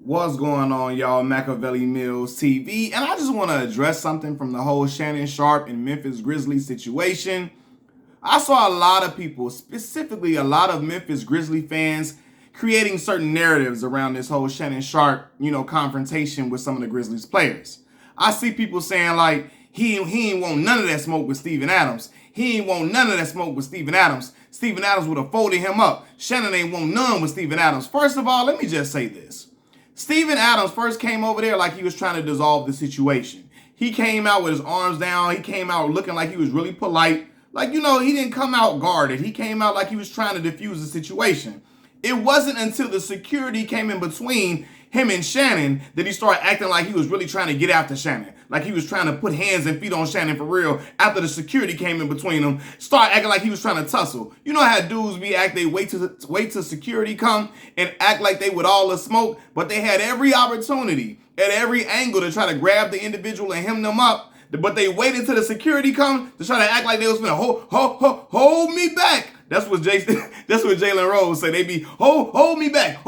What's going on, y'all? Machiavelli Mills TV, and I just want to address something from the whole Shannon Sharpe and Memphis Grizzlies situation. I saw a lot of people, specifically a lot of Memphis Grizzly fans, creating certain narratives around this whole Shannon Sharpe, confrontation with some of the Grizzlies players. I see people saying like, he ain't want none of that smoke with Steven Adams. He ain't want none of that smoke with Steven Adams. Steven Adams would have folded him up. Shannon ain't want none with Steven Adams. First of all, let me just say this. Steven Adams first came over there like he was trying to dissolve the situation. He came out with his arms down. He came out looking like he was really polite. Like, he didn't come out guarded. He came out like he was trying to diffuse the situation. It wasn't until the security came in between him and Shannon that he started acting like he was really trying to get after Shannon. Like he was trying to put hands and feet on Shannon for real after the security came in between them. Started acting like he was trying to tussle. You know how dudes be act, they wait till security come and act like they with all the smoke, but they had every opportunity at every angle to try to grab the individual and hem them up. But they waited till the security come to try to act like they was gonna hold me back. That's what Jalen Rose said. They be hold me back,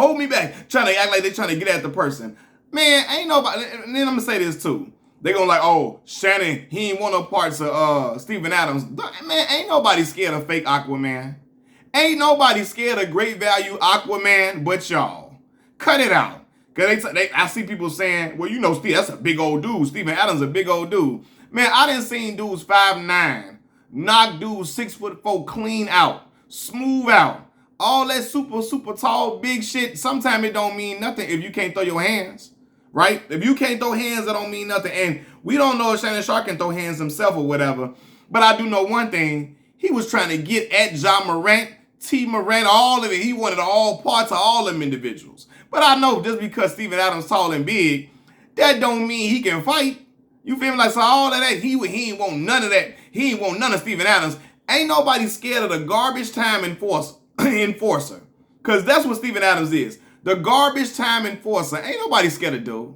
trying to act like they trying to get at the person. Man, ain't nobody. And then I'm gonna say this too. They gonna like, oh, Shannon, he ain't want no parts of Steven Adams. Man, ain't nobody scared of fake Aquaman. Ain't nobody scared of great value Aquaman but y'all. Cut it out. Cause I see people saying, well, Steve, that's a big old dude. Steven Adams a big old dude. Man, I done seen dudes 5'9", knock dudes 6'4" clean out, smooth out. All that super tall, big shit. Sometimes it don't mean nothing if you can't throw your hands, right? If you can't throw hands, it don't mean nothing. And we don't know if Shannon Sharpe can throw hands himself or whatever. But I do know one thing. He was trying to get at Ja Morant, T. Morant, all of it. He wanted all parts of all them individuals. But I know just because Steven Adams tall and big, that don't mean he can fight. You feel me? Like, so all of that, he ain't want none of that. He ain't want none of Steven Adams. Ain't nobody scared of the garbage time enforcer. Because that's what Steven Adams is. The garbage time enforcer. Ain't nobody scared of dude.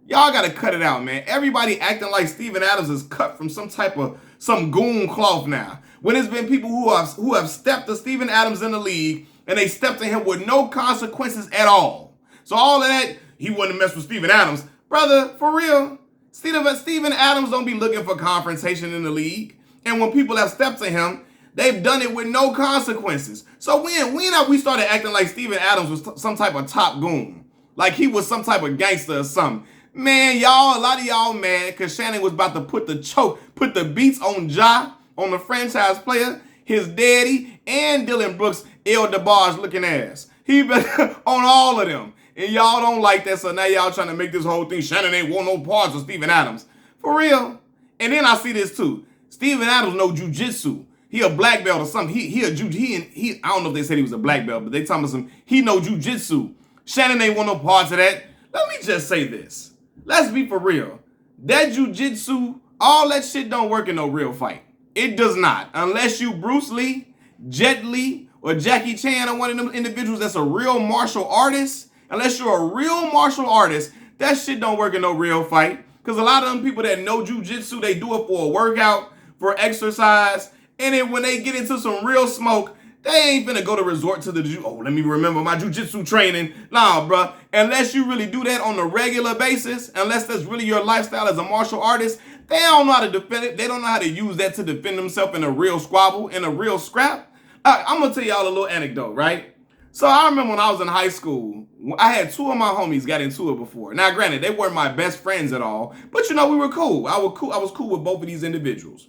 Y'all got to cut it out, man. Everybody acting like Steven Adams is cut from some goon cloth now. When it's been people who have stepped to Steven Adams in the league, and they stepped to him with no consequences at all. So all of that, he wouldn't mess with Steven Adams. Brother, for real, Steven Adams don't be looking for confrontation in the league. And when people have stepped to him, they've done it with no consequences. So when have we started acting like Steven Adams was some type of top goon? Like he was some type of gangster or something. Man, y'all, a lot of y'all mad because Shannon was about to put the beats on Ja, on the franchise player, his daddy, and Dylan Brooks' El DeBarge looking ass. He been on all of them. And y'all don't like that, so now y'all trying to make this whole thing, Shannon ain't want no parts of Steven Adams. For real. And then I see this too. Steven Adams know jujitsu. He a black belt or something. I don't know if they said he was a black belt, but they talking about he know jujitsu. Shannon ain't want no parts of that. Let me just say this. Let's be for real. That jujitsu, all that shit don't work in no real fight. It does not. Unless you Bruce Lee, Jet Li, or Jackie Chan or one of them individuals that's a real martial artist. Unless you're a real martial artist, that shit don't work in no real fight. Because a lot of them people that know jujitsu, they do it for a workout, for exercise. And then when they get into some real smoke, they ain't finna go to resort to let me remember my jujitsu training. Nah, bruh. Unless you really do that on a regular basis, unless that's really your lifestyle as a martial artist, they don't know how to defend it. They don't know how to use that to defend themselves in a real squabble, in a real scrap. I'm going to tell y'all a little anecdote, right? So I remember when I was in high school, I had two of my homies got into it before. Now, granted, they weren't my best friends at all, but we were cool. I was cool with both of these individuals.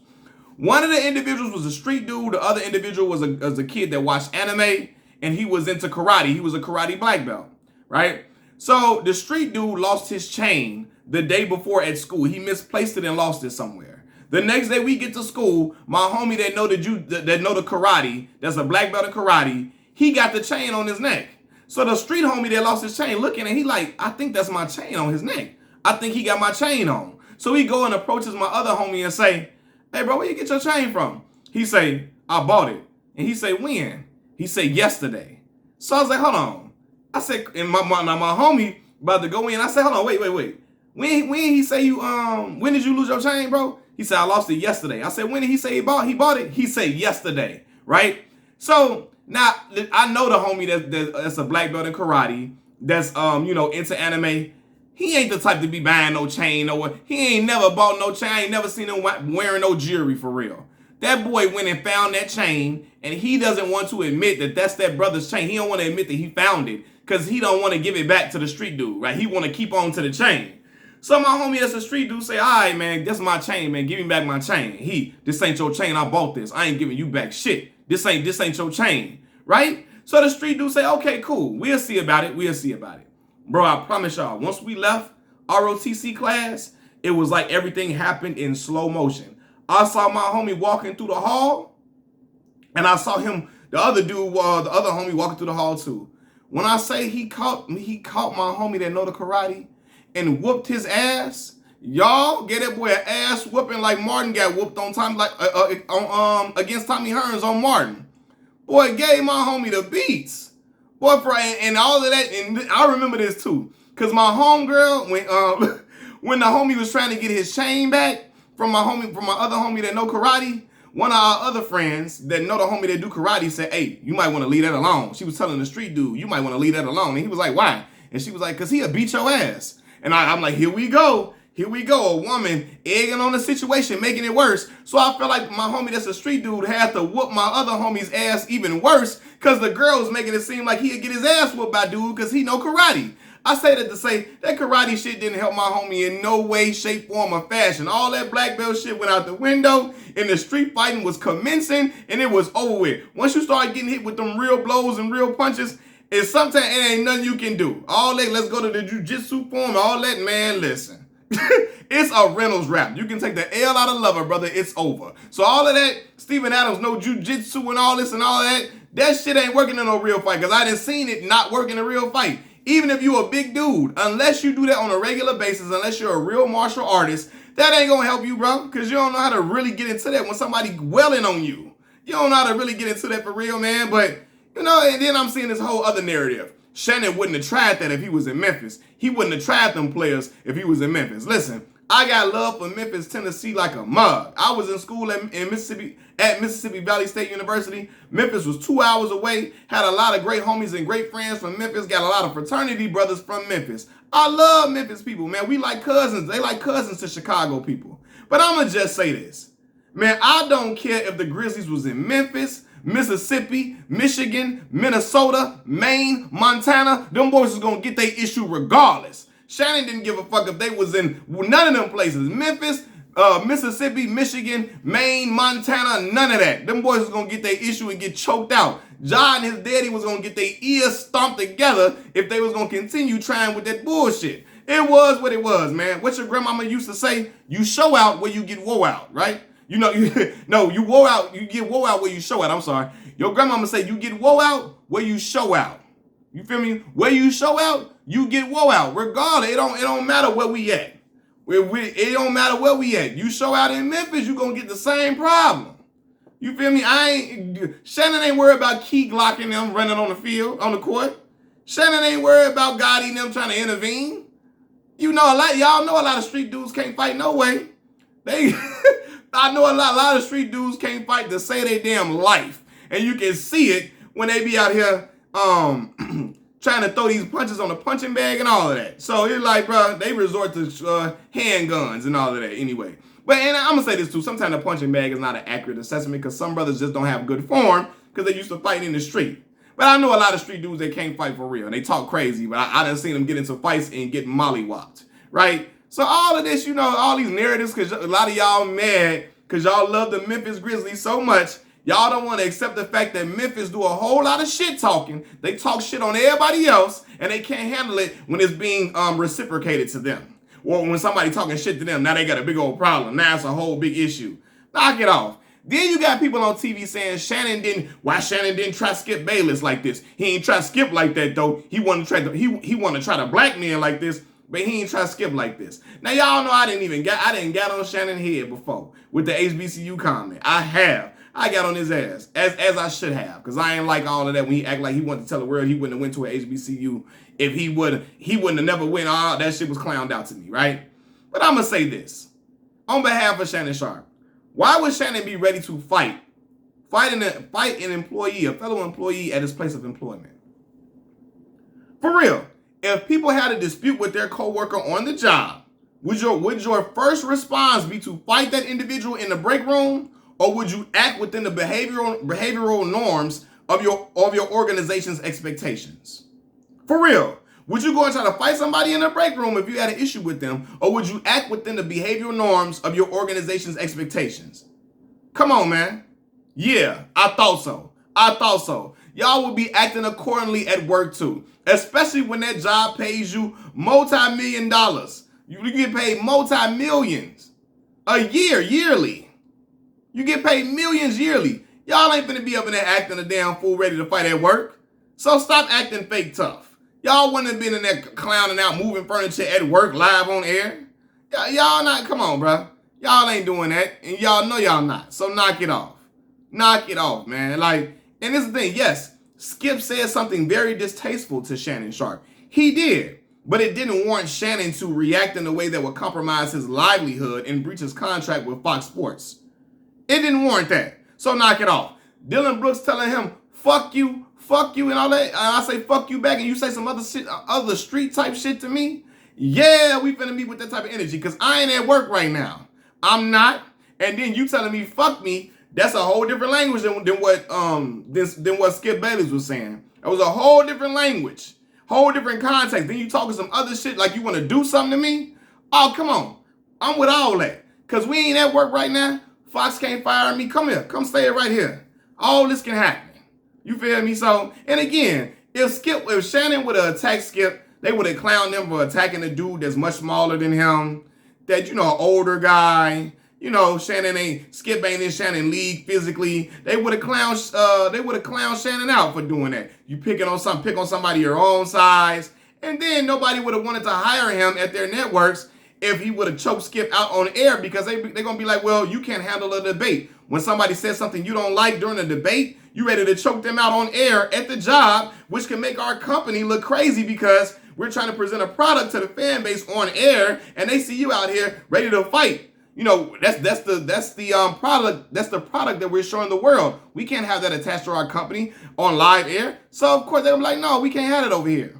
One of the individuals was a street dude. The other individual was a kid that watched anime, and he was into karate. He was a karate black belt, right? So the street dude lost his chain the day before at school. He misplaced it and lost it somewhere. The next day we get to school, my homie that know the karate, that's a black belt in karate, he got the chain on his neck. So the street homie that lost his chain looking and he like, I think that's my chain on his neck. I think he got my chain on. So he go and approaches my other homie and say, hey bro, where you get your chain from? He say, I bought it. And he say, when? He say, yesterday. So I was like, hold on. I said, and my homie about to go in. I said, hold on, wait. When he say when did you lose your chain, bro? He said, I lost it yesterday. I said, when did he say he bought it? He said yesterday, right? So now I know the homie that's a black belt in karate. that's into anime, he ain't the type to be buying no chain or what. He ain't never bought no chain. I ain't never seen him wearing no jewelry for real. That boy went and found that chain, and he doesn't want to admit that that's that brother's chain. He don't want to admit that he found it because he don't want to give it back to the street dude, right? He want to keep on to the chain. So my homie that's a street dude say, all right, man, that's my chain, man. Give me back my chain. This ain't your chain. I bought this. I ain't giving you back shit. This ain't your chain, right? So the street dude say, okay, cool. We'll see about it. We'll see about it. Bro, I promise y'all, once we left ROTC class, it was like everything happened in slow motion. I saw my homie walking through the hall, and I saw him, the other homie walking through the hall too. When I say he caught my homie that know the karate and whooped his ass, y'all get that boy an ass whooping like Martin got whooped on time, like against Tommy Hearns on Martin. Boy, gave my homie the beats. Boy, and all of that, and I remember this too, cause my homegirl, when the homie was trying to get his chain back from my other homie that know karate, one of our other friends that know the homie that do karate said, hey, you might want to leave that alone. She was telling the street dude, you might want to leave that alone. And he was like, why? And she was like, cause he'll beat your ass. And I'm like, here we go. Here we go. A woman egging on the situation, making it worse. So I felt like my homie that's a street dude had to whoop my other homie's ass even worse because the girl was making it seem like he'd get his ass whooped by dude because he know karate. I say that to say that karate shit didn't help my homie in no way, shape, form, or fashion. All that black belt shit went out the window and the street fighting was commencing and it was over with. Once you start getting hit with them real blows and real punches, and sometimes it ain't nothing you can do. All that, let's go to the jiu-jitsu form, all that, man, listen. It's a Reynolds rap. You can take the L out of lover, brother. It's over. So all of that, Steven Adams, no jiu-jitsu and all this and all that shit ain't working in no real fight because I done seen it not work in a real fight. Even if you a big dude, unless you do that on a regular basis, unless you're a real martial artist, that ain't gonna help you, bro, because you don't know how to really get into that when somebody welling on you. You don't know how to really get into that for real, man. But, and then I'm seeing this whole other narrative. Shannon wouldn't have tried that if he was in Memphis. He wouldn't have tried them players if he was in Memphis. Listen, I got love for Memphis, Tennessee like a mug. I was in school in Mississippi at Mississippi Valley State University. Memphis was 2 hours away. Had a lot of great homies and great friends from Memphis. Got a lot of fraternity brothers from Memphis. I love Memphis people, man. We like cousins. They like cousins to Chicago people. But I'm going to just say this. Man, I don't care if the Grizzlies was in Memphis, Mississippi, Michigan, Minnesota, Maine, Montana. Them boys is going to get their issue regardless. Shannon didn't give a fuck if they was in none of them places. Memphis, Mississippi, Michigan, Maine, Montana, none of that. Them boys was going to get their issue and get choked out. John and his daddy was going to get their ears stomped together if they was going to continue trying with that bullshit. It was what it was, man. What your grandmama used to say, you show out where you get woe out, right? You woe out, you get woe out where you show out. I'm sorry. Your grandmama say you get woe out where you show out. You feel me? Where you show out, you get woe out. Regardless, it don't matter where we at. It don't matter where we at. You show out in Memphis, you gonna get the same problem. You feel me? Shannon ain't worried about Key Glocking them running on the field, on the court. Shannon ain't worried about Gotti and them trying to intervene. Y'all know a lot of street dudes can't fight no way. I know a lot of street dudes can't fight to save their damn life. And you can see it when they be out here trying to throw these punches on the punching bag and all of that. So it's like, bro, they resort to handguns and all of that anyway. But and I'm going to say this too. Sometimes the punching bag is not an accurate assessment because some brothers just don't have good form because they used to fight in the street. But I know a lot of street dudes that can't fight for real. And they talk crazy, but I done seen them get into fights and get mollywopped, right? So all of this, all these narratives, because a lot of y'all mad because y'all love the Memphis Grizzlies so much, y'all don't want to accept the fact that Memphis do a whole lot of shit talking. They talk shit on everybody else, and they can't handle it when it's being reciprocated to them. Or when somebody talking shit to them, now they got a big old problem. Now it's a whole big issue. Knock it off. Then you got people on TV saying Shannon didn't try Skip Bayless like this. He ain't try Skip like that though. He wanted to try to blackmail like this. But he ain't try to skip like this. Now, y'all know I didn't get on Shannon's head before with the HBCU comment. I got on his ass, as I should have, because I ain't like all of that when he act like he wanted to tell the world he wouldn't have went to an HBCU if he wouldn't have never went. All that shit was clowned out to me, right? But I'm going to say this. On behalf of Shannon Sharpe, why would Shannon be ready to fight an employee, a fellow employee at his place of employment? For real. If people had a dispute with their coworker on the job, would your first response be to fight that individual in the break room, or would you act within the behavioral norms of your organization's expectations? For real. Would you go and try to fight somebody in the break room if you had an issue with them, or would you act within the behavioral norms of your organization's expectations? Come on, man. Yeah, I thought so. Y'all will be acting accordingly at work too, especially when that job pays you multi-million dollars. You get paid multi-millions a year, yearly. You get paid millions yearly. Y'all ain't finna be up in there acting a damn fool ready to fight at work. So stop acting fake tough. Y'all wouldn't have been in there clowning out, moving furniture at work live on air. Y'all not, come on, bro. Y'all ain't doing that, and y'all know y'all not. So knock it off. Knock it off, man. Like, and this is the thing, yes, Skip said something very distasteful to Shannon Sharpe. He did, but it didn't warrant Shannon to react in a way that would compromise his livelihood and breach his contract with Fox Sports. It didn't warrant that. So knock it off. Dylan Brooks telling him, fuck you, and all that. And I say fuck you back, and you say some other shit, other street type shit to me. Yeah, we finna meet with that type of energy, because I ain't at work right now. I'm not. And then you telling me fuck me, that's a whole different language than what Skip Bayless was saying. It was a whole different language, whole different context. Then you talking some other shit like you want to do something to me. Oh, come on. I'm with all that. Because we ain't at work right now. Fox can't fire me. Come here. Come stay right here. All this can happen. You feel me? So, and again, if Shannon would have attacked Skip, they would have clowned him for attacking a dude that's much smaller than him, that, you know, an older guy. You know, Skip ain't in Shannon league physically. They would have clowned Shannon out for doing that. You pick on somebody your own size, and then nobody would have wanted to hire him at their networks if he would have choked Skip out on air, because they're gonna be like, well, you can't handle a debate. When somebody says something you don't like during a debate, you ready to choke them out on air at the job, which can make our company look crazy because we're trying to present a product to the fan base on air, and they see you out here ready to fight. You know, that's the product that we're showing the world. We can't have that attached to our company on live air. So of course they're like, no, we can't have it over here.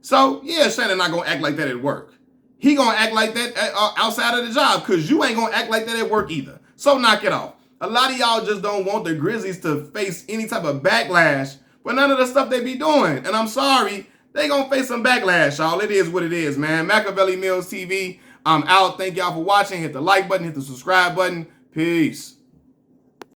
So yeah, Shannon not gonna act like that at work. He gonna act like that outside of the job, because you ain't gonna act like that at work either. So knock it off. A lot of y'all just don't want the Grizzlies to face any type of backlash for none of the stuff they be doing. And I'm sorry, they gonna face some backlash, y'all. It is what it is, man. Machiavelli Mills TV. I'm out. Thank y'all for watching. Hit the like button, hit the subscribe button. Peace.